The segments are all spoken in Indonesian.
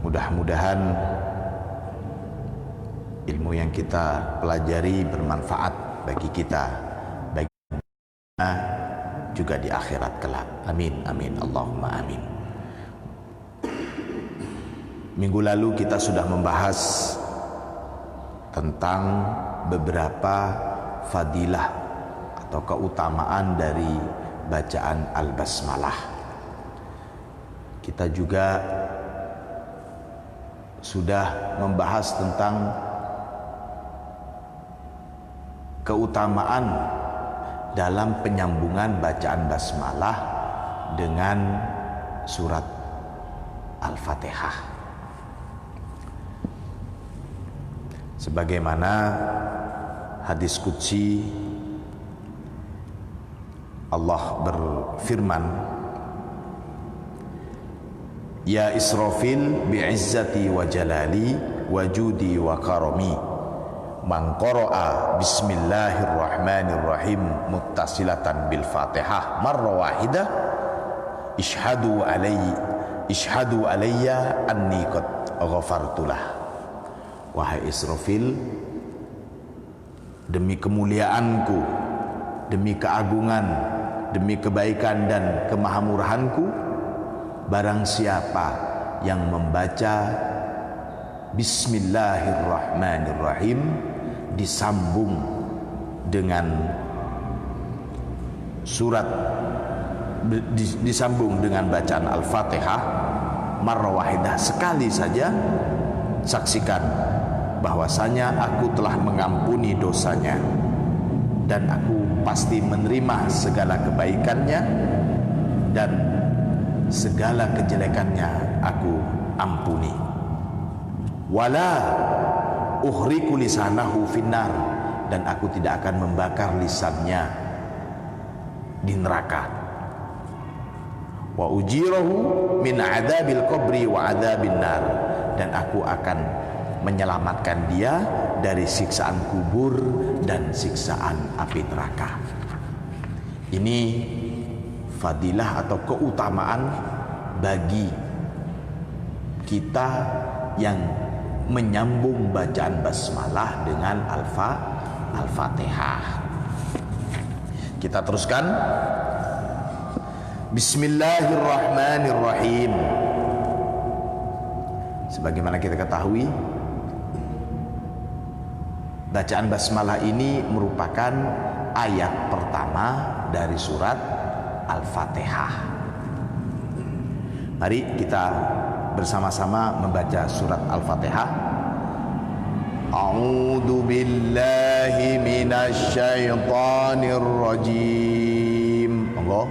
Mudah-mudahan ilmu yang kita pelajari bermanfaat bagi kita, bagi kita juga di akhirat kelak. Amin, amin, Allahumma amin. Minggu lalu kita sudah membahas tentang beberapa fadilah atau keutamaan dari bacaan Al-Basmalah. Kita juga sudah membahas tentang keutamaan dalam penyambungan bacaan basmalah dengan surat Al-Fatihah. Sebagaimana hadis qudsi, Allah berfirman, "Ya Israfil bi'izzati wa jalali wa judi wa karami, man qara'a bismillahirrahmanirrahim muttasilatan bil Fatihah marra wahidah ishhadu alayya anni qad ghafartulah." Wahai Israfil, demi kemuliaanku, demi keagungan, demi kebaikan dan kemahamurahanku, barang siapa yang membaca Bismillahirrahmanirrahim disambung dengan disambung dengan bacaan Al-Fatihah marra wahidah, sekali saja, saksikan bahwasanya aku telah mengampuni dosanya dan aku pasti menerima segala kebaikannya dan segala kejelekannya aku ampuni. Wala uhriku lisanahu finnar, dan aku tidak akan membakar lisannya di neraka. Wa ujirahu min adabil qabri wa adabin nar, dan aku akan menyelamatkan dia dari siksaan kubur dan siksaan api neraka. Ini fadilah atau keutamaan bagi kita yang menyambung bacaan basmalah dengan Al-Fatihah. Kita teruskan. Bismillahirrahmanirrahim. Sebagaimana kita ketahui, bacaan basmalah ini merupakan ayat pertama dari surat Al-Fatihah. Mari kita bersama-sama membaca surat Al-Fatihah. A'udzu billahi minasy syaithanir rajim. Monggo.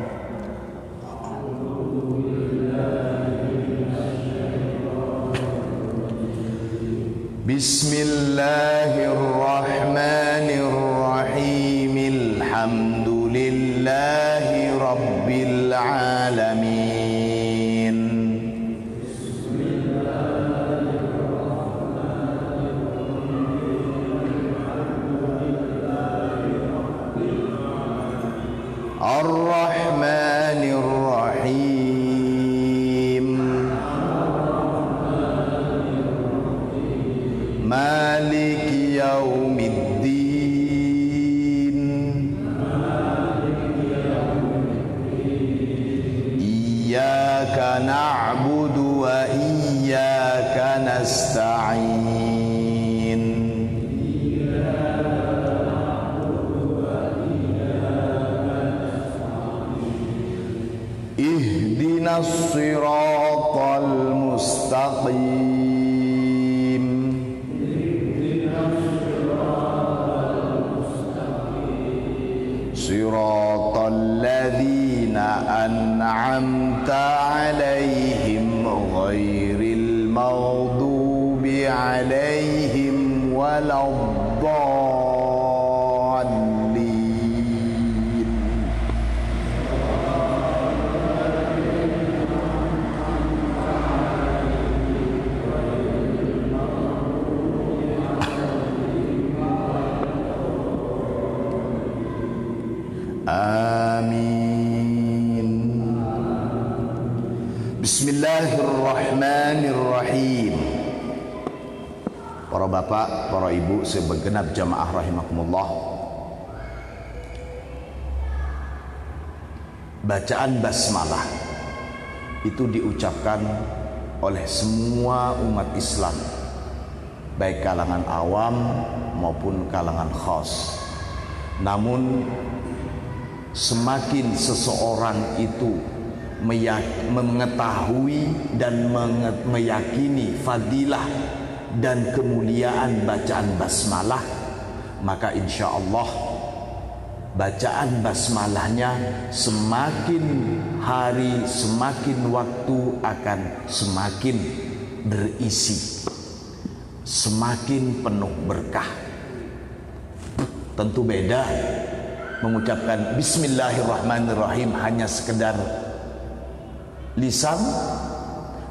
Bismillahirrahmanirrahim. Alhamdulillahi rabbil alamin. Ar-Rahmanir-Rahim. Maliki yaumiddin. Iyyaka na'budu wa iyyaka nasta'in. Ihdinas siratal mustaqim. Siratal ladzina an'amta 'alaihim ghairil maghdubi 'alaihim waladdallin. Amin. Bismillahirrahmanirrahim. Bismillahirrahmanirrahim. Para bapak, para ibu, segenap jamaah rahimakumullah. Bacaan basmalah itu diucapkan oleh semua umat Islam, baik kalangan awam maupun kalangan khas. Namun semakin seseorang itu mengetahui dan meyakini fadilah dan kemuliaan bacaan basmalah, maka insya Allah bacaan basmalahnya semakin hari, semakin waktu akan semakin berisi, semakin penuh berkah. Tentu beda mengucapkan Bismillahirrahmanirrahim hanya sekedar lisan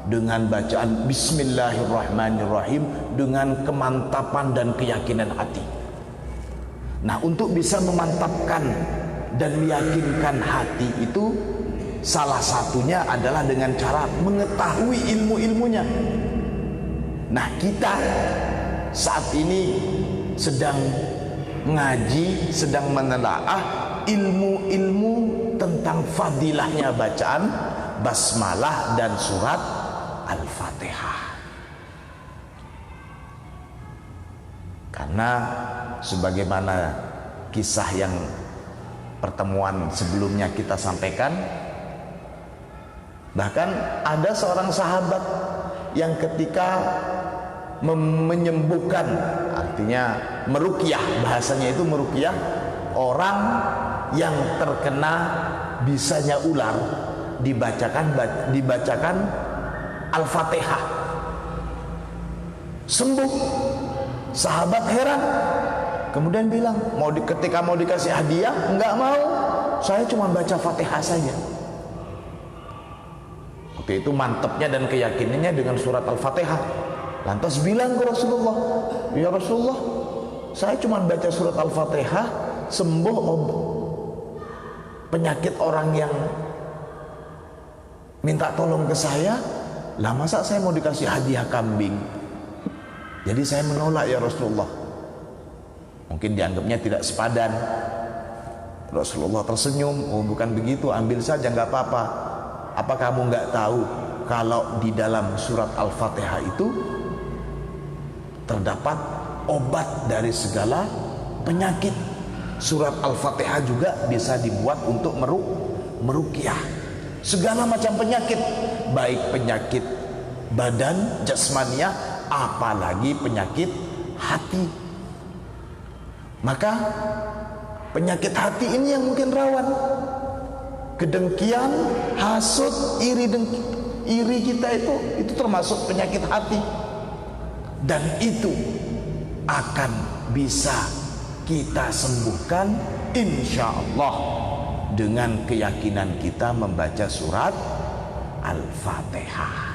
dengan bacaan Bismillahirrahmanirrahim dengan kemantapan dan keyakinan hati. Nah, untuk bisa memantapkan dan meyakinkan hati itu salah satunya adalah dengan cara mengetahui ilmu-ilmunya. Nah, kita saat ini sedang ngaji, sedang menelaah ilmu-ilmu tentang fadilahnya bacaan basmalah dan surat Al-Fatihah. Karena sebagaimana kisah yang pertemuan sebelumnya kita sampaikan, bahkan ada seorang sahabat yang ketika menyembuhkan, artinya meruqyah, bahasanya itu meruqyah, orang yang terkena bisanya ular, dibacakan Al-Fatihah, sembuh. Sahabat heran, kemudian bilang, ketika mau dikasih hadiah, enggak mau, saya cuma baca Fatihah saja. Oke, itu mantapnya dan keyakinannya dengan surat Al-Fatihah. Lantas bilang ke Rasulullah, ya Rasulullah, saya cuma baca surat Al-Fatihah, sembuh penyakit orang yang minta tolong ke saya. Lah masa saya mau dikasih hadiah kambing? Jadi saya menolak ya Rasulullah. Mungkin dianggapnya tidak sepadan. Rasulullah tersenyum, oh bukan begitu, ambil saja, nggak apa-apa. Apa kamu nggak tahu kalau di dalam surat Al-Fatihah itu terdapat obat dari segala penyakit. Surat Al-Fatihah juga bisa dibuat untuk meruqyah segala macam penyakit, baik penyakit badan jasmaniah, apalagi penyakit hati. Maka penyakit hati ini yang mungkin rawan, kedengkian, hasud, iri kita itu termasuk penyakit hati. Dan itu akan bisa kita sembuhkan insya Allah dengan keyakinan kita membaca surat Al-Fatihah.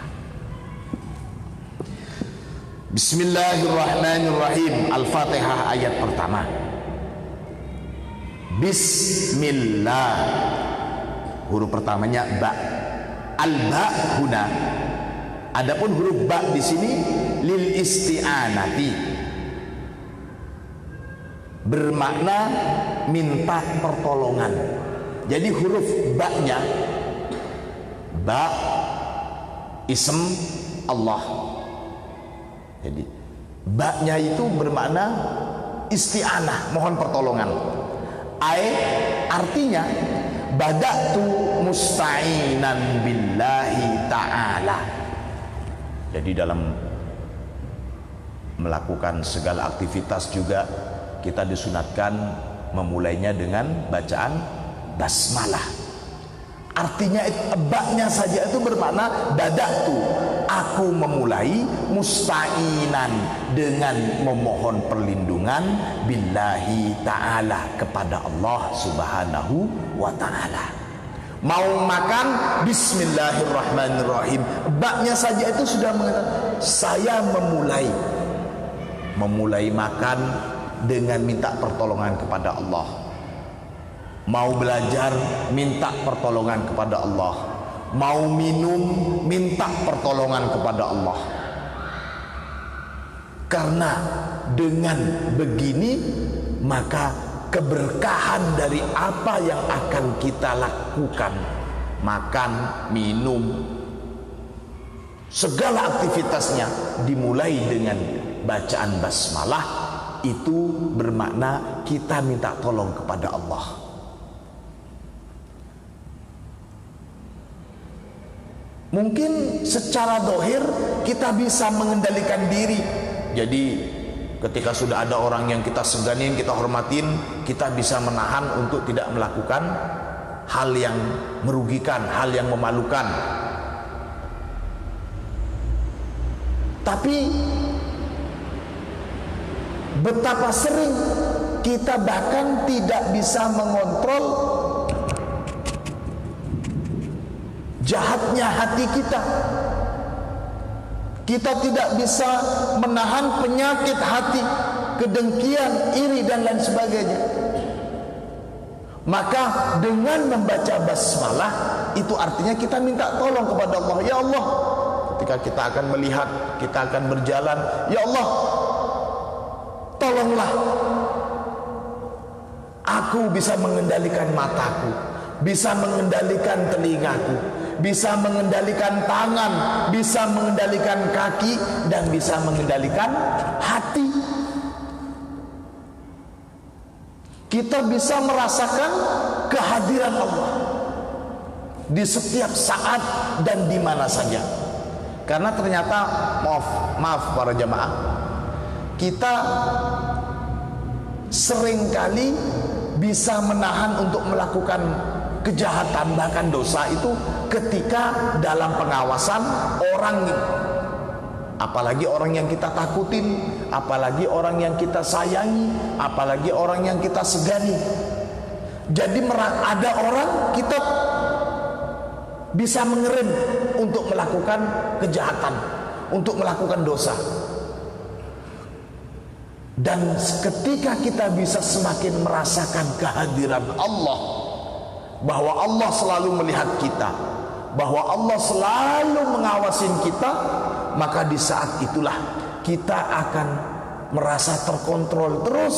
Bismillahirrahmanirrahim. Al-Fatihah ayat pertama. Bismillah, huruf pertamanya ba. Al-ba huna. Adapun huruf ba di sini lil isti'anati, bermakna minta pertolongan. Jadi huruf ba-nya, ba ism Allah. Jadi ba-nya itu bermakna isti'anah, mohon pertolongan. Artinya bada'tu musta'inan billahi ta'ala. Jadi dalam melakukan segala aktivitas juga kita disunatkan memulainya dengan bacaan basmalah. Artinya ba-nya saja itu bermakna bada'tu, aku memulai, musta'inan, dengan memohon perlindungan, billahi ta'ala, kepada Allah subhanahu wa ta'ala. Mau makan, bismillahirrahmanirrahim, ba-nya saja itu sudah mengatakan saya memulai makan dengan minta pertolongan kepada Allah. Mau belajar, minta pertolongan kepada Allah. Mau minum, minta pertolongan kepada Allah. Karena dengan begini maka keberkahan dari apa yang akan kita lakukan, makan, minum, segala aktivitasnya dimulai dengan bacaan basmalah, itu bermakna kita minta tolong kepada Allah. Mungkin secara dohir kita bisa mengendalikan diri. Jadi ketika sudah ada orang yang kita seganin, kita hormatin, kita bisa menahan untuk tidak melakukan hal yang merugikan, hal yang memalukan. Tapi betapa sering kita bahkan tidak bisa mengontrol jahatnya hati kita. Kita tidak bisa menahan penyakit hati, kedengkian, iri dan lain sebagainya. Maka dengan membaca basmalah itu artinya kita minta tolong kepada Allah. Ya Allah, ketika kita akan melihat, kita akan berjalan, ya Allah, tolonglah aku bisa mengendalikan mataku, bisa mengendalikan telingaku, bisa mengendalikan tangan, bisa mengendalikan kaki, dan bisa mengendalikan hati. Kita bisa merasakan kehadiran Allah di setiap saat dan di mana saja. Karena ternyata maaf para jamaah, kita seringkali bisa menahan untuk melakukan kejahatan, bahkan dosa itu ketika dalam pengawasan orang, apalagi orang yang kita takutin, apalagi orang yang kita sayangi, apalagi orang yang kita segani. Jadi ada orang kita bisa mengerem untuk melakukan kejahatan, untuk melakukan dosa. Dan ketika kita bisa semakin merasakan kehadiran Allah, bahwa Allah selalu melihat kita, bahwa Allah selalu mengawasin kita, maka di saat itulah kita akan merasa terkontrol terus.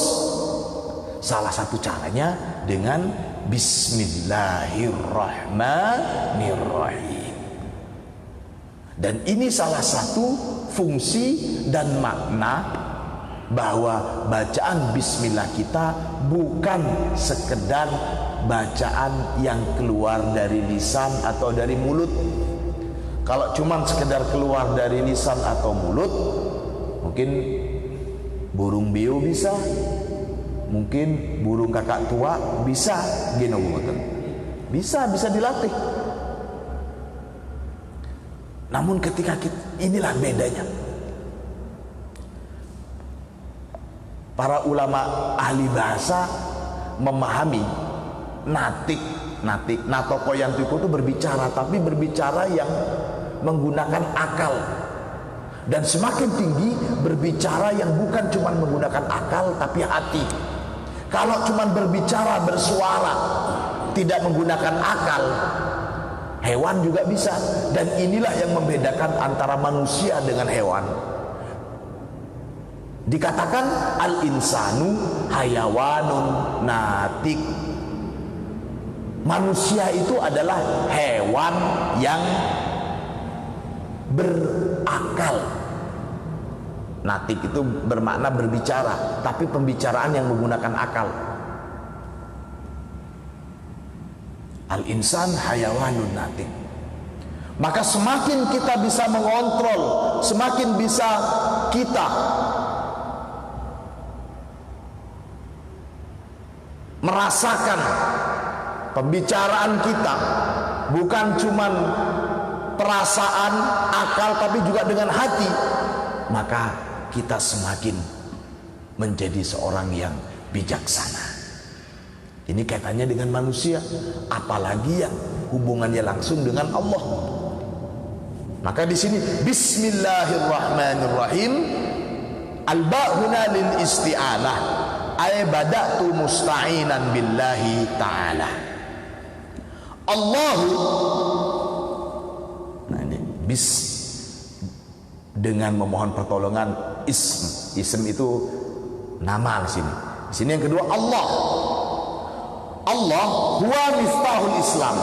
Salah satu caranya dengan Bismillahirrahmanirrahim. Dan ini salah satu fungsi dan makna bahwa bacaan bismillah kita bukan sekedar bacaan yang keluar dari lisan atau dari mulut. Kalau cuma sekedar keluar dari lisan atau mulut, mungkin burung beo bisa, mungkin burung kakak tua bisa, bisa dilatih. Namun ketika inilah bedanya. Para ulama ahli bahasa memahami natoko yang tiku itu berbicara, tapi berbicara yang menggunakan akal. Dan semakin tinggi berbicara yang bukan cuma menggunakan akal tapi hati. Kalau cuma berbicara, bersuara, tidak menggunakan akal, hewan juga bisa. Dan inilah yang membedakan antara manusia dengan hewan. Dikatakan al-insanu hayawanun natik. Manusia itu adalah hewan yang berakal. Natik itu bermakna berbicara, tapi pembicaraan yang menggunakan akal. Al-insan hayawanun natik. Maka semakin kita bisa mengontrol, semakin bisa kita merasakan pembicaraan kita bukan cuman perasaan, akal, tapi juga dengan hati, maka kita semakin menjadi seorang yang bijaksana. Ini kaitannya dengan manusia, apalagi yang hubungannya langsung dengan Allah. Maka di sini Bismillahirrahmanirrahim, al-ba' huna lil isti'anah, ay bada'tu musta'inan billahi ta'ala. Allahu, nah ini dengan memohon pertolongan. Ism itu nama di sini. Di sini yang kedua Allah. Allah huwa miftahul Islam.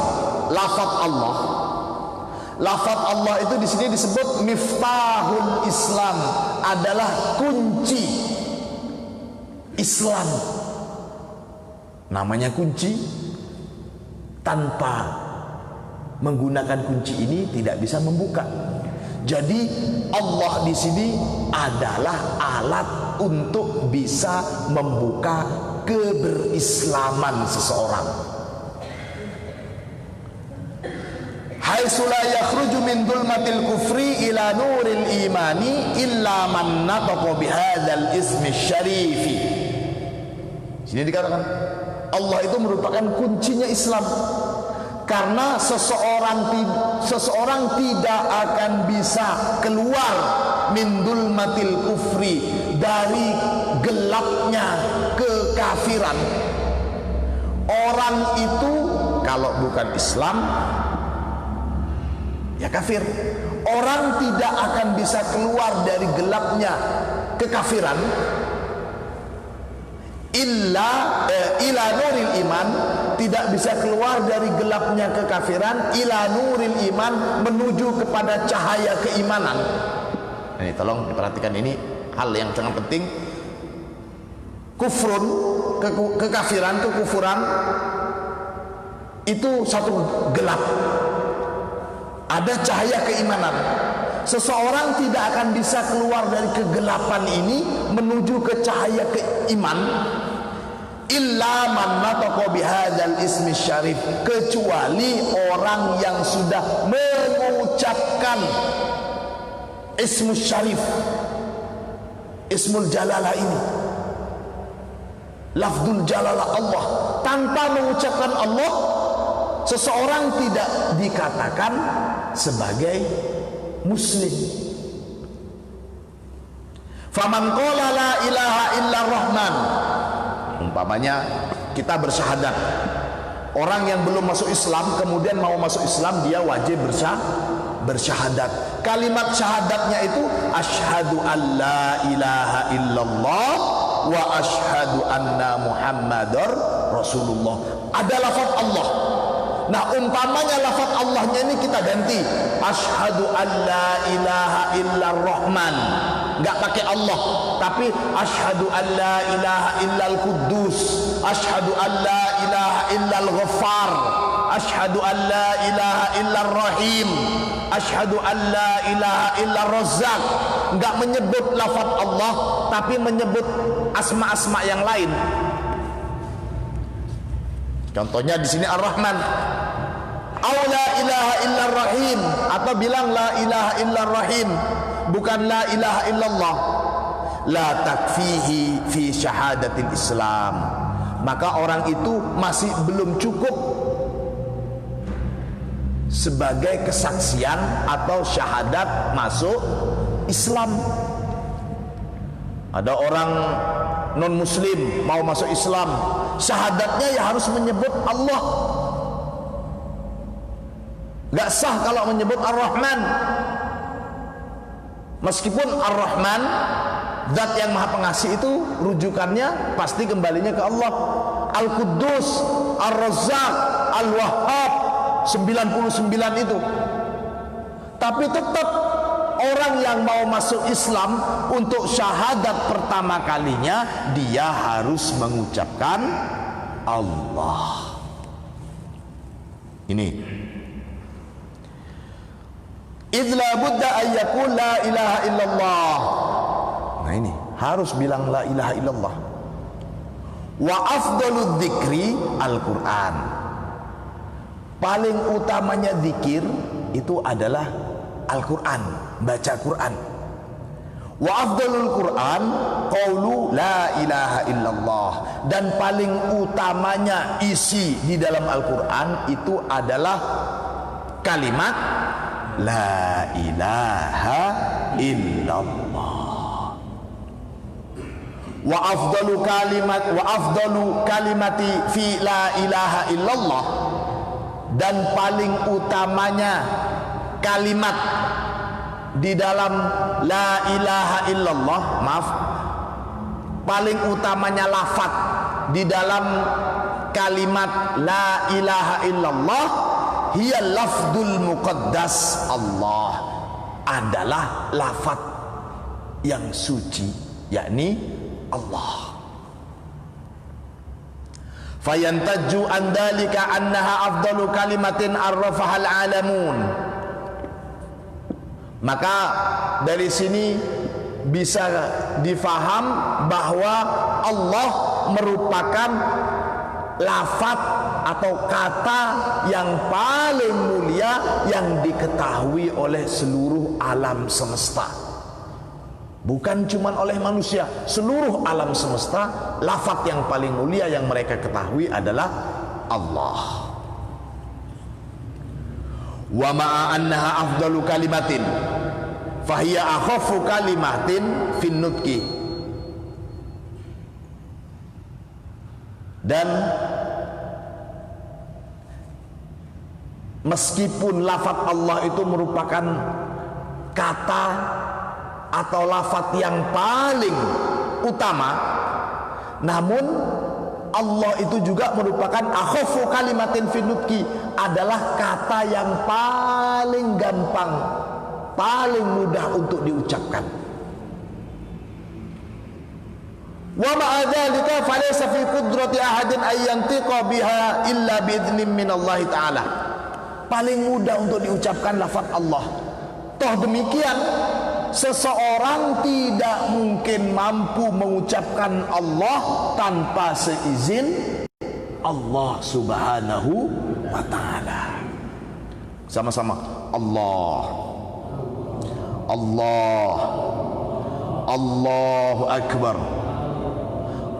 Lafaz Allah. Lafaz Allah itu di sini disebut miftahul Islam, adalah kunci Islam. Namanya kunci, tanpa menggunakan kunci ini tidak bisa membuka. Jadi Allah di sini adalah alat untuk bisa membuka keberislaman seseorang. Haitsu la yakhruju min dhulmatil kufri ila nuril imani illa man nataqa bihadzal ismi syarifi. Sini dikatakan Allah itu merupakan kuncinya Islam. Karena seseorang tidak akan bisa keluar min dhulmatil kufri, dari gelapnya kekafiran. Orang itu kalau bukan Islam ya kafir. Orang tidak akan bisa keluar dari gelapnya kekafiran ila nuril iman, tidak bisa keluar dari gelapnya kekafiran ila nuril iman, menuju kepada cahaya keimanan. Ini tolong diperhatikan, ini hal yang sangat penting. Kufrun, kekafiran, kekufuran itu satu gelap, ada cahaya keimanan. Seseorang tidak akan bisa keluar dari kegelapan ini menuju ke cahaya keiman illa man nataqa bihadzal ismi syarif, kecuali orang yang sudah mengucapkan ismus syarif, ismul jalalah ini, lafzul jalalah Allah. Tanpa mengucapkan Allah, seseorang tidak dikatakan sebagai muslim. Faman qala la ilaha illa rahman, umpamanya kita bersyahadat, orang yang belum masuk Islam kemudian mau masuk Islam, dia wajib bersyahadat. Kalimat syahadatnya itu asyhadu an la ilaha illallah wa asyhadu anna muhammadar rasulullah. Ada lafaz Allah. Nah, umpamanya lafaz Allahnya ini kita ganti asyhadu an la ilaha illar rahman, enggak pakai Allah, tapi asyhadu an la ilaha illal quddus, asyhadu an la ilaha illal ghaffar, asyhadu an la ilaha illar rahim, asyhadu an la ilaha illar razzaq. Enggak menyebut lafaz Allah, tapi menyebut asma-asma yang lain. Contohnya di sini Ar-Rahman, au la ilaha illar rahim, atau bilang la ilaha illar rahim, bukan la ilaha illallah. La takfihi fi syahadatil Islam, maka orang itu masih belum cukup sebagai kesaksian atau syahadat masuk Islam. Ada orang non muslim mau masuk Islam, syahadatnya ya harus menyebut Allah. Gak sah kalau menyebut Ar-Rahman. Meskipun Ar-Rahman, zat yang maha pengasih, itu rujukannya pasti kembalinya ke Allah. Al-Quddus, Ar-Razzaq, Al-Wahhab, 99 itu. Tapi tetap orang yang mau masuk Islam untuk syahadat pertama kalinya, dia harus mengucapkan Allah. Ini idla budda ayyakul la ilaha illallah. Nah, ini harus bilang la ilaha illallah. Wa afdalud dzikri Al-Quran. Paling utamanya zikir itu adalah Al-Quran, baca Quran. Wa afdalul Quran qaulu la ilaha illallah. Dan paling utamanya isi di dalam Al-Quran itu adalah kalimat la ilaha illallah. Wa afdalu kalimati fi la ilaha illallah, dan paling utamanya kalimat di dalam la ilaha illallah, maaf, paling utamanya lafaz di dalam kalimat la ilaha illallah, hiya lafdul muqaddas, Allah adalah lafaz yang suci, yakni Allah. Fayantaju an dalika annaha afdalu kalimatin arrafahal alamun. Maka dari sini bisa difaham bahwa Allah merupakan lafaz atau kata yang paling mulia yang diketahui oleh seluruh alam semesta. Bukan cuma oleh manusia, seluruh alam semesta, lafaz yang paling mulia yang mereka ketahui adalah Allah. Wa ma'a annaha afdalu kalimatin fahiya akhafu kalimatin fin nutqi. Dan meskipun lafaz Allah itu merupakan kata atau lafaz yang paling utama, namun Allah itu juga merupakan akhafu kalimatin fin nutqi, adalah kata yang paling gampang, paling mudah untuk diucapkan. Wa ma'a dzalika falaysa fi qudrati ahadin ay yantiqa biha illa bi idznin min Allah taala. Paling mudah untuk diucapkan lafaz Allah. Toh demikian, seseorang tidak mungkin mampu mengucapkan Allah tanpa seizin Allah Subhanahu wa ta'ala. Sama-sama, Allah, Allah, Allahu Akbar,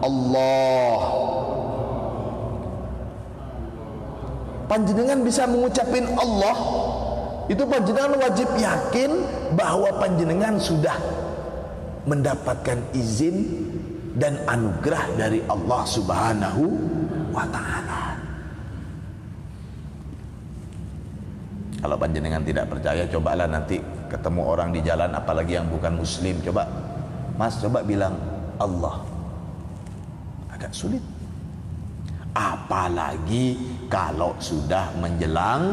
Allah. Panjenengan bisa mengucapin Allah, itu panjenengan wajib yakin bahwa panjenengan sudah mendapatkan izin dan anugerah dari Allah Subhanahu wa ta'ala. Kalau panjenengan tidak percaya, cobalah nanti ketemu orang di jalan, apalagi yang bukan muslim, coba, Mas, coba bilang Allah. Agak sulit. Apalagi kalau sudah menjelang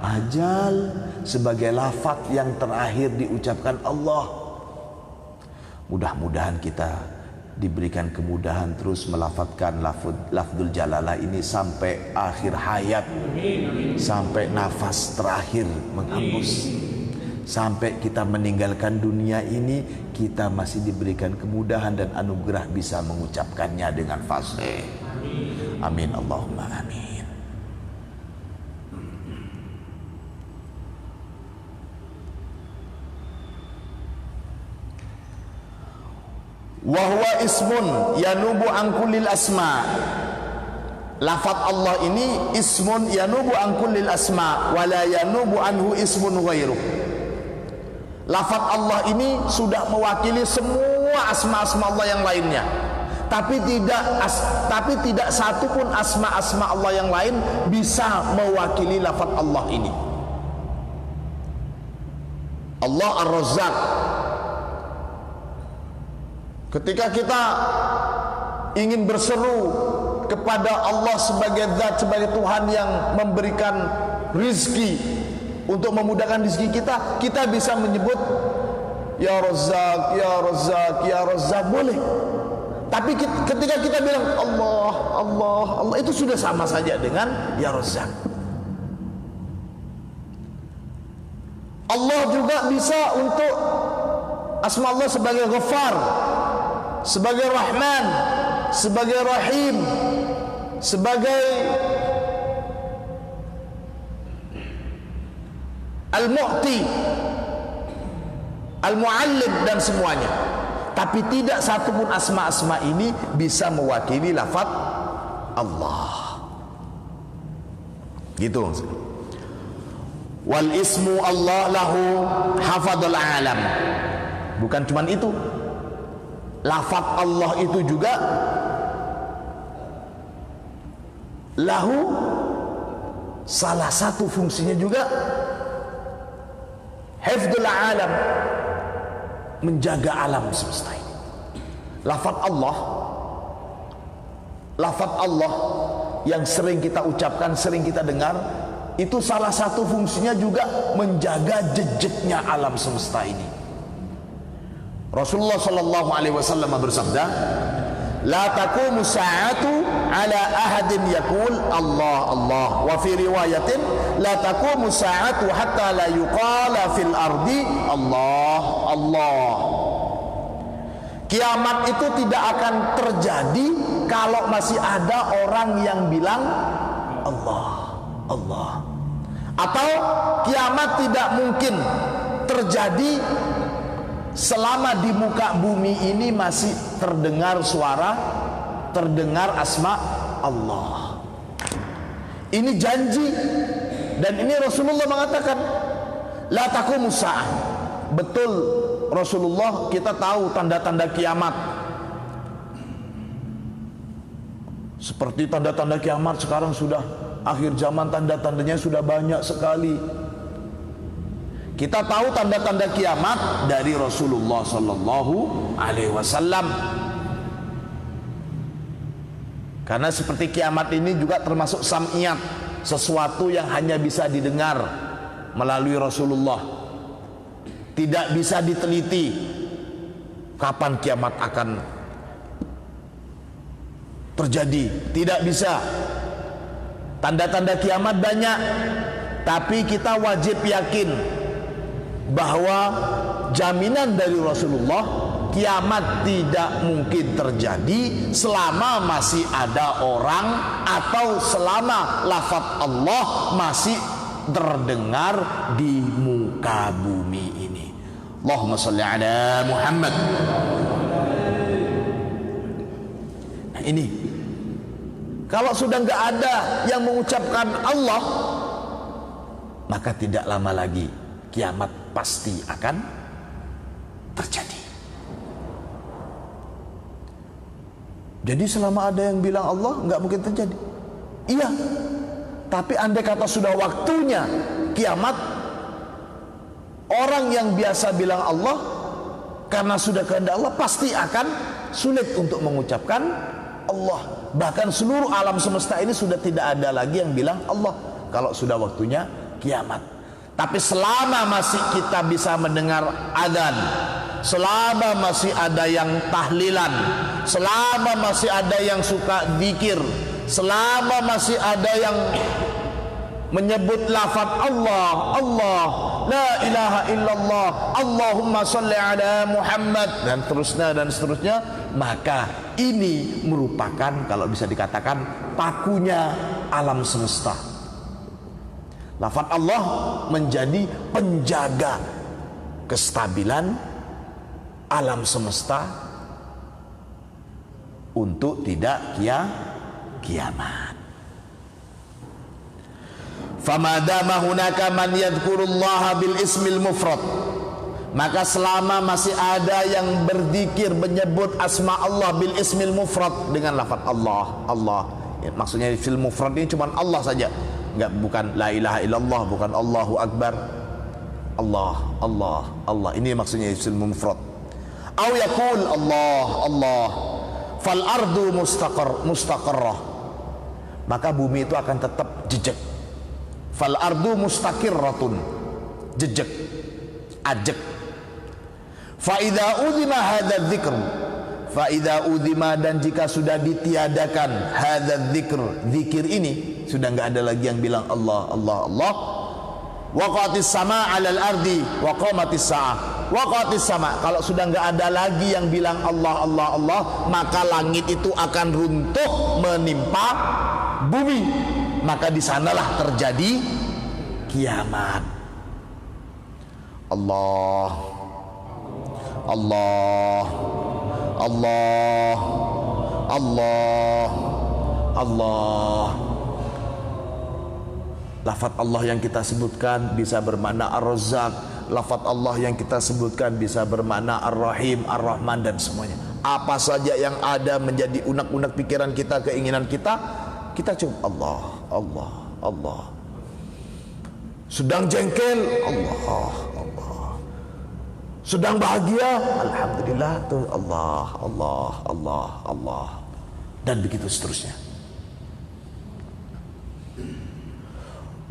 ajal, sebagai lafaz yang terakhir diucapkan Allah. Mudah-mudahan kita diberikan kemudahan terus melafadzkan lafzul jalalah ini sampai akhir hayat, sampai nafas terakhir menghembus, sampai kita meninggalkan dunia ini, kita masih diberikan kemudahan dan anugerah bisa mengucapkannya dengan fasih. Amin, Allahumma amin. Wa huwa ismun yanubu an kullil asma. Lafaz Allah ini ismun yanubu an kullil asma wa la yanubu anhu ismun ghairuh. Lafaz Allah ini sudah mewakili semua asma-asma Allah yang lainnya. Tapi tidak satu pun asma-asma Allah yang lain bisa mewakili lafaz Allah ini. Allah Ar-Razzaq. Ketika kita ingin berseru kepada Allah sebagai zat, sebagai Tuhan yang memberikan rizki, untuk memudahkan rizki kita, kita bisa menyebut Ya Razzaq, Ya Razzaq, Ya Razzaq, boleh. Tapi ketika kita bilang Allah, Allah, Allah, itu sudah sama saja dengan Ya Razzaq. Allah juga bisa untuk asma Allah sebagai Ghaffar, sebagai Rahman, sebagai Rahim, sebagai Al-Mu'ti, Al-Mu'allim, dan semuanya. Tapi tidak satu pun asma-asma ini bisa mewakili lafaz Allah. Gitu. Wal ismu Allah lahu hafadul alam. Bukan cuman itu, lafaz Allah itu juga lahu, salah satu fungsinya juga hifdzul alam, menjaga alam semesta ini. Lafaz Allah yang sering kita ucapkan, sering kita dengar, itu salah satu fungsinya juga menjaga jejaknya alam semesta ini. Rasulullah sallallahu alaihi wasallam bersabda, la taqumu sa'atu ala ahadin yaqul Allah Allah, wa fi riwayatin la taqumu sa'atu hatta la yuqala fil ardi Allah Allah. Kiamat itu tidak akan terjadi kalau masih ada orang yang bilang Allah Allah. Atau kiamat tidak mungkin terjadi selama di muka bumi ini masih terdengar suara, terdengar asma Allah. Ini janji, dan ini Rasulullah mengatakan la taqumus sa'ah. Betul Rasulullah, kita tahu tanda-tanda kiamat. Seperti tanda-tanda kiamat sekarang sudah akhir zaman, tanda-tandanya sudah banyak sekali. Kita tahu tanda-tanda kiamat dari Rasulullah sallallahu alaihi wasallam. Karena seperti kiamat ini juga termasuk sam'iyat, sesuatu yang hanya bisa didengar melalui Rasulullah. Tidak bisa diteliti kapan kiamat akan terjadi, tidak bisa. Tanda-tanda kiamat banyak, tapi kita wajib yakin bahwa jaminan dari Rasulullah, kiamat tidak mungkin terjadi selama masih ada orang atau selama lafaz Allah masih terdengar di muka bumi ini. Allahumma sholli ala Muhammad. Nah ini, kalau sudah nggak ada yang mengucapkan Allah, maka tidak lama lagi kiamat pasti akan terjadi. Jadi selama ada yang bilang Allah, nggak mungkin terjadi. Iya, tapi andai kata sudah waktunya kiamat, orang yang biasa bilang Allah, karena sudah kehendak Allah, pasti akan sulit untuk mengucapkan Allah. Bahkan seluruh alam semesta ini sudah tidak ada lagi yang bilang Allah kalau sudah waktunya kiamat. Tapi selama masih kita bisa mendengar adzan, selama masih ada yang tahlilan, selama masih ada yang suka zikir, selama masih ada yang menyebut lafaz Allah, Allah, la ilaha illallah, Allahumma sholli ala Muhammad, dan seterusnya, maka ini merupakan, kalau bisa dikatakan, pakunya alam semesta. Lafaz Allah menjadi penjaga kestabilan alam semesta untuk tidak kiamat. Famadama hunaka man yadhkurullaha bil ismil mufrad, maka selama masih ada yang berzikir menyebut asma Allah bil ismil mufrad dengan lafaz Allah Allah, ya, maksudnya fil mufrad ini cuma Allah saja, bukan la ilaha illallah, bukan Allahu akbar, Allah Allah Allah, ini maksudnya fil mufrad. Au yaqul Allah Allah fal ardu mustaqarrah, maka bumi itu akan tetap jejak. Fal ardu mustaqirratun, jejak, ajak. Fa idza udhima hadza dzikr, fa idza udhima, dan jika sudah ditiadakan hadza dzikr, zikir ini sudah enggak ada lagi yang bilang Allah Allah Allah, waqatis sama 'alal ardi wa qamatis saah. Waqatis sama, kalau sudah enggak ada lagi yang bilang Allah Allah Allah, maka langit itu akan runtuh menimpa bumi, maka di sanalah terjadi kiamat. Allah Allah Allah Allah Allah. Lafaz Allah yang kita sebutkan bisa bermakna Ar-Razzaq, lafaz Allah yang kita sebutkan bisa bermakna Ar-Rahim, Ar-Rahman, dan semuanya. Apa saja yang ada menjadi unek-unek pikiran kita, keinginan kita, kita cukup Allah Allah Allah. Sedang jengkel, Allah Allah. Sedang bahagia, alhamdulillah tuh Allah, Allah, Allah, Allah, dan begitu seterusnya.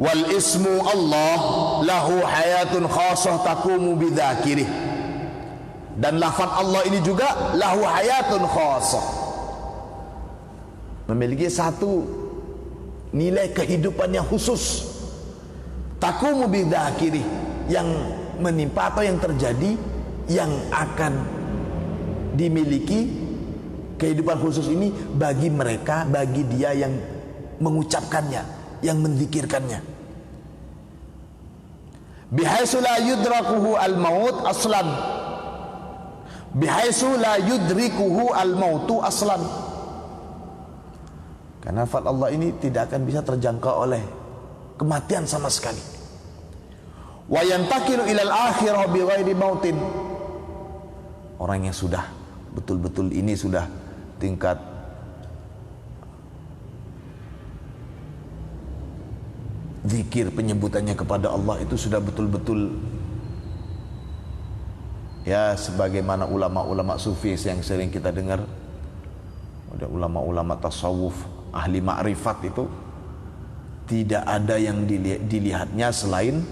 Wal ismu Allah lahu hayatun khasah taqumu bidzakirih. Dan lafaz Allah ini juga lahu hayatun khasah, memiliki satu nilai kehidupan yang khusus. Taqumu bidzakirih, yang menimpa atau yang terjadi, yang akan dimiliki kehidupan khusus ini bagi mereka, bagi dia yang mengucapkannya, yang menzikirkannya. Bihaitsu la yudrakuhu al-maut aslan, bihaitsu la yudrikuhu al-mautu aslan, karena lafaz Allah ini tidak akan bisa terjangkau oleh kematian sama sekali. Wa yantakilu ilal akhirah bi ghairi mautin. Orang yang sudah betul-betul ini sudah tingkat zikir, penyebutannya kepada Allah itu sudah betul-betul, ya sebagaimana ulama-ulama sufi yang sering kita dengar, ada ulama-ulama tasawuf, ahli ma'rifat, itu tidak ada yang dilihatnya selain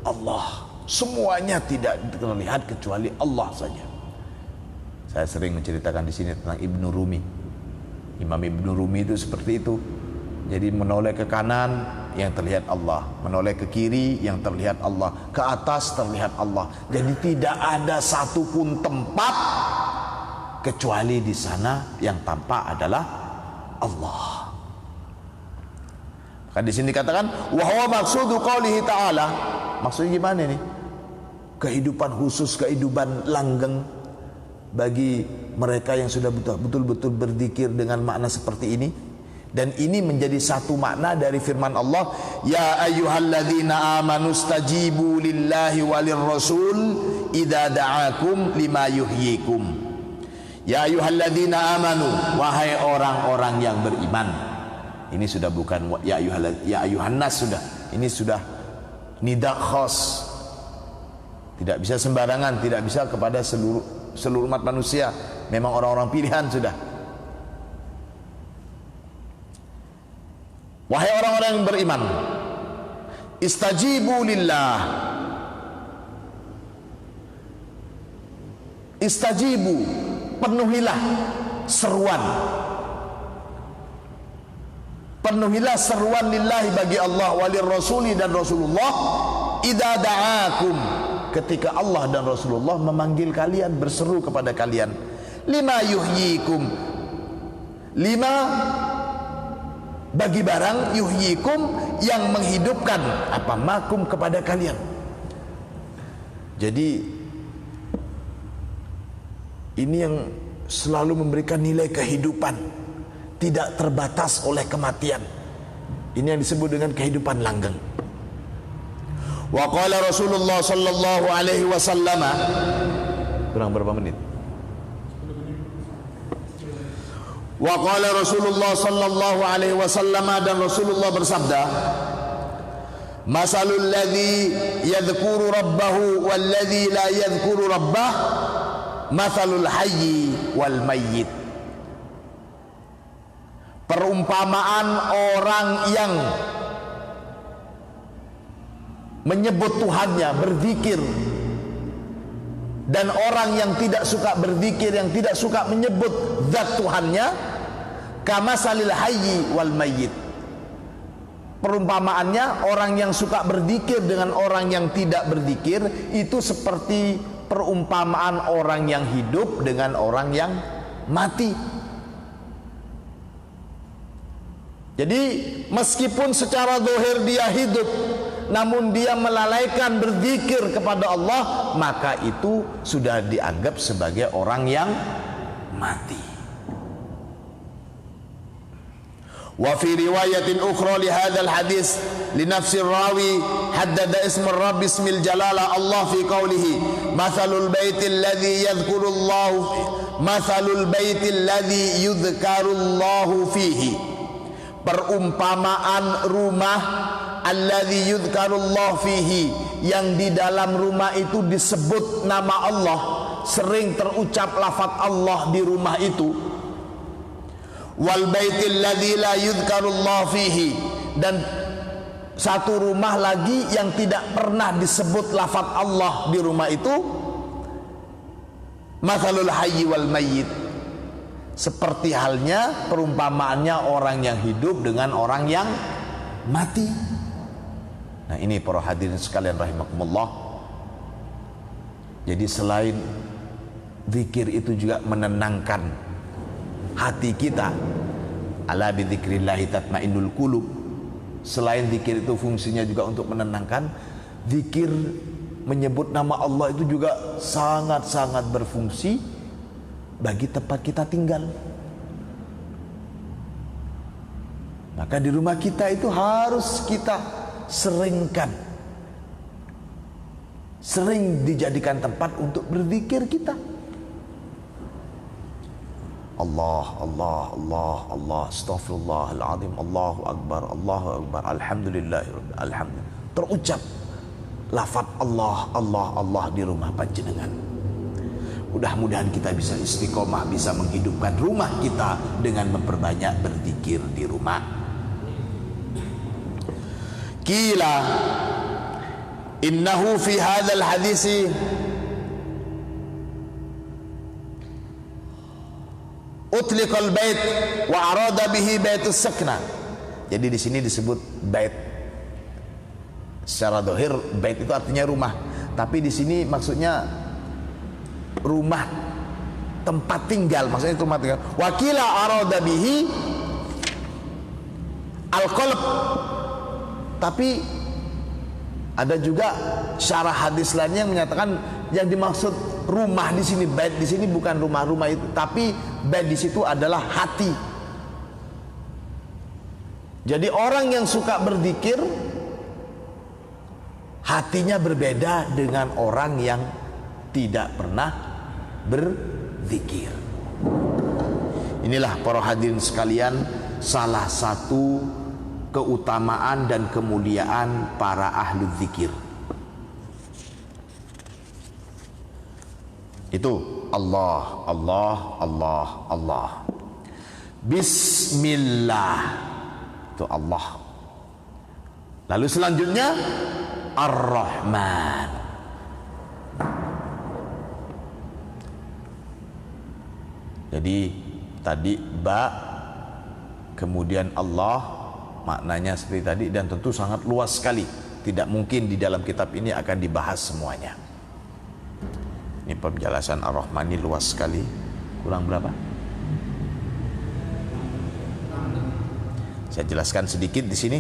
Allah. Semuanya tidak terlihat kecuali Allah saja. Saya sering menceritakan di sini tentang Ibnu Rumi. Imam Ibnu Rumi itu seperti itu. Jadi menoleh ke kanan yang terlihat Allah, menoleh ke kiri yang terlihat Allah, ke atas terlihat Allah. Jadi tidak ada satupun tempat kecuali di sana yang tampak adalah Allah. Kan di sini dikatakan wa huwa maqsudu qoulihi ta'ala. Maksudnya gimana nih? Kehidupan khusus, kehidupan langgeng bagi mereka yang sudah betul-betul berzikir dengan makna seperti ini. Dan ini menjadi satu makna dari firman Allah, ya ayyuhalladzina amanu stajibu lillahi walir rasul idza da'akum lima yuhyikum. Ya ayyuhalladzina amanu, wahai orang-orang yang beriman. Ini sudah bukan ya ayyuhan nas, sudah. Ini sudah nida khas, tidak bisa sembarangan, tidak bisa kepada seluruh umat manusia. Memang orang-orang pilihan sudah. Wahai orang-orang yang beriman, istajibu lillah, istajibu, penuhilah seruan, penuhilah seruan lillahi bagi Allah, walir rasuli dan Rasulullah, idza da'akum, ketika Allah dan Rasulullah memanggil kalian, berseru kepada kalian, lima yuhyikum, lima bagi barang, yuhyikum yang menghidupkan, apa makum kepada kalian. Jadi ini yang selalu memberikan nilai kehidupan, tidak terbatas oleh kematian. Ini yang disebut dengan kehidupan langgeng. Wa qala Rasulullah sallallahu alaihi wasallam, kurang berapa menit? Wa qala Rasulullah sallallahu alaihi wasallam, dan Rasulullah bersabda, masalul ladzi yadhkuru rabbahu wal ladzi la yadhkuru rabbah masalul hayyi wal mayyit. Perumpamaan orang yang menyebut Tuhannya, berzikir, dan orang yang tidak suka berzikir, yang tidak suka menyebut zat Tuhannya, kamasalil hayyi wal mayyit. Perumpamaannya, orang yang suka berzikir dengan orang yang tidak berzikir itu seperti perumpamaan orang yang hidup dengan orang yang mati. Jadi meskipun secara zahir dia hidup, namun dia melalaikan berzikir kepada Allah, maka itu sudah dianggap sebagai orang yang mati. Wa fi riwayatin ukhra li hadzal hadis li nafsi rawi haddada ism rabb ismil jalala Allah fi qawlihi mathalul baitil ladzi yadhkurullahu mathalul baitil ladzi yudhkarullahu fihi. Perumpamaan rumah alladzi yudhkarullah fihi, yang di dalam rumah itu disebut nama Allah, sering terucap lafaz Allah di rumah itu. Wal baitil ladzi la yudhkarullah fihi, dan satu rumah lagi yang tidak pernah disebut lafaz Allah di rumah itu. Mathalul hayyi wal mayyit, seperti halnya perumpamaannya orang yang hidup dengan orang yang mati. Nah, ini para hadirin sekalian rahimakumullah. Jadi selain zikir itu juga menenangkan hati kita. Ala bi dzikrillahi tatmainnul qulub. Selain zikir itu fungsinya juga untuk menenangkan, zikir menyebut nama Allah itu juga sangat-sangat berfungsi bagi tempat kita tinggal. Maka di rumah kita itu harus kita seringkan, sering dijadikan tempat untuk berzikir kita. Allah, Allah, Allah, Allah, astaghfirullahaladzim, Allahu Akbar, alhamdulillahirabbil alamin. Terucap lafaz Allah, Allah, Allah di rumah panjenengan. Mudah-mudahan kita bisa istiqomah, bisa menghidupkan rumah kita dengan memperbanyak berzikir di rumah. Qila innahu fi hadzal hadisi utliqal bait wa arada bihi baitus sakna. Jadi di sini disebut bait. Secara zahir bait itu artinya rumah, tapi di sini maksudnya rumah tempat tinggal, maksudnya itu rumah tinggal. Wakila arada bihi al-qalb. Tapi ada juga syarah hadis lainnya yang menyatakan yang dimaksud rumah di sini, bait di sini bukan rumah-rumah itu, tapi bait di situ adalah hati. Jadi orang yang suka berzikir hatinya berbeda dengan orang yang tidak pernah berzikir. Inilah para hadirin sekalian, salah satu keutamaan dan kemuliaan para ahlu zikir. Itu Allah, Allah, Allah, Allah. Bismillah, itu Allah. Lalu selanjutnya Ar-Rahman. Jadi tadi ba, kemudian Allah, maknanya seperti tadi, dan tentu sangat luas sekali. Tidak mungkin di dalam kitab ini akan dibahas semuanya. Ini penjelasan Ar-Rahman ini luas sekali. Kurang berapa? Saya jelaskan sedikit di sini.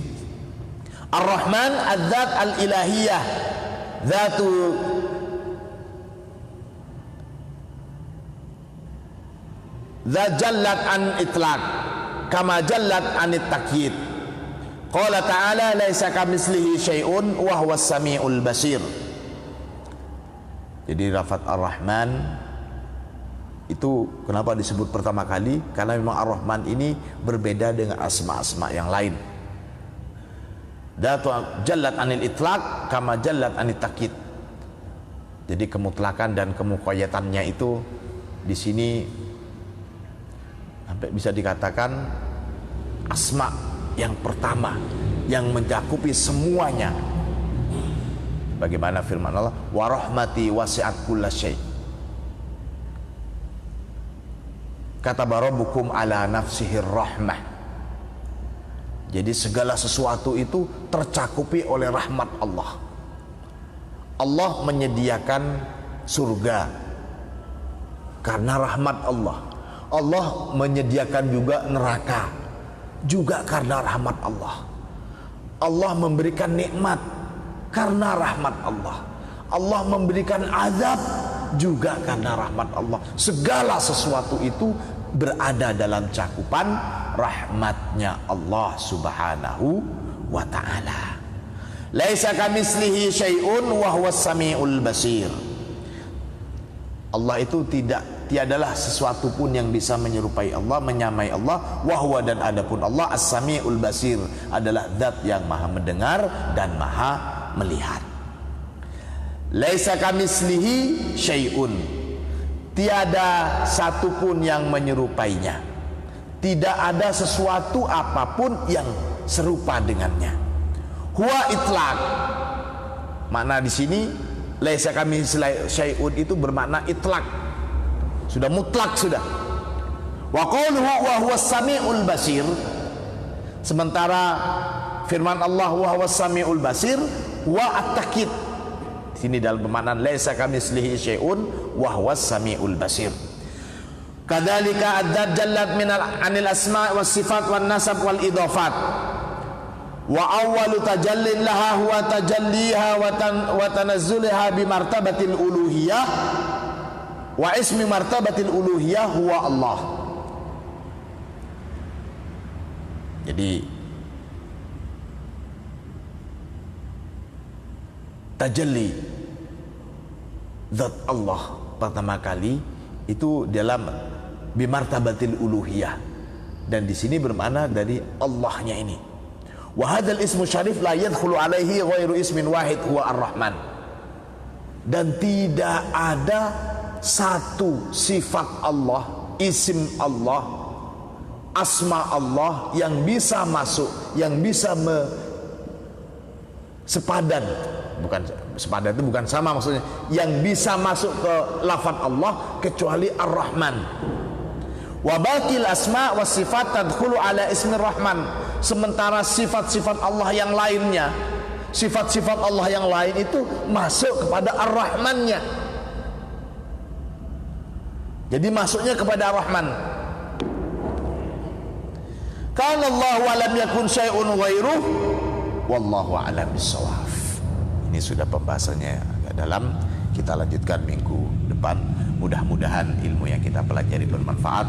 Ar-Rahman az-zat al-ilahiyah, zatu zat jallat an itlaq kama jallat an takyid. Qala ta'ala laisa kamitslihi syai'un wa huwas samiul basir. Jadi lafaz Ar-Rahman itu kenapa disebut pertama kali? Karena memang Ar-Rahman ini berbeda dengan asma-asma yang lain. Datu jallat anil itlaq kama jallat anit takyid. Jadi kemutlakan dan kemuqayyatannya itu di sini sampai bisa dikatakan asma yang pertama yang mencakupi semuanya. Bagaimana firman Allah, wa rahmati wasi'at kullasyai. Kata rabbukum ala nafsihir rahmah. Jadi segala sesuatu itu tercakupi oleh rahmat Allah. Allah menyediakan surga karena rahmat Allah. Allah menyediakan juga neraka juga karena rahmat Allah. Allah memberikan nikmat karena rahmat Allah. Allah memberikan azab juga karena rahmat Allah. Segala sesuatu itu berada dalam cakupan rahmatnya Allah subhanahu wa ta'ala. Laisa kamitslihi syai'un wa huwas samiul basir. Allah itu tidak tiadalah sesuatu pun yang bisa menyerupai Allah, menyamai Allah. Wahwa, dan adapun Allah as-sami'ul basir, adalah zat yang maha mendengar dan maha melihat. Laisa kamitslihi syai'un, tiada satupun yang menyerupainya, tidak ada sesuatu apapun yang serupa dengannya. Huwa itlaq, makna di sini laisa kamitslihi syai'un itu bermakna itlaq, sudah mutlak sudah. Wa qauluhu wa huwas samiul basir, sementara firman Allah wa huwas samiul basir wa at-takkid, di sini dalam bermakna laisa kamitslihi syai'un wa huwas samiul basir. Kadzalika adzat jallat min anil asma' was sifat wan nasab wal idhafat. Wa awwalu tajallin laha huwa tajalliha wa tanazzulaha bi martabatil uluhiyah, wa ismi martabatil uluhiyah huwa Allah. Jadi tajalli zat Allah pertama kali itu dalam bimartabatil uluhiyah, dan di sini bermakna dari Allahnya ini. Wa hadzal ismu syarif la yadkhulu alaihi ghairu ismin wahid huwa ar-Rahman, dan tidak ada satu sifat Allah, isim Allah, asma Allah yang bisa masuk, yang bisa sepadan, bukan sepadan itu bukan sama maksudnya, yang bisa masuk ke lafaz Allah kecuali Ar-Rahman. Wa baqil asma was sifat tadkhulu ala ismi Rahman, sementara sifat-sifat Allah yang lainnya, sifat-sifat Allah yang lain itu masuk kepada Ar-Rahmannya. Jadi masuknya kepada Ar-Rahman. Kana Allah wa lam yakun syai'un ghairuh wallahu a'lam bissawab. Ini sudah pembahasannya agak dalam, kita lanjutkan minggu depan. Mudah-mudahan ilmu yang kita pelajari bermanfaat.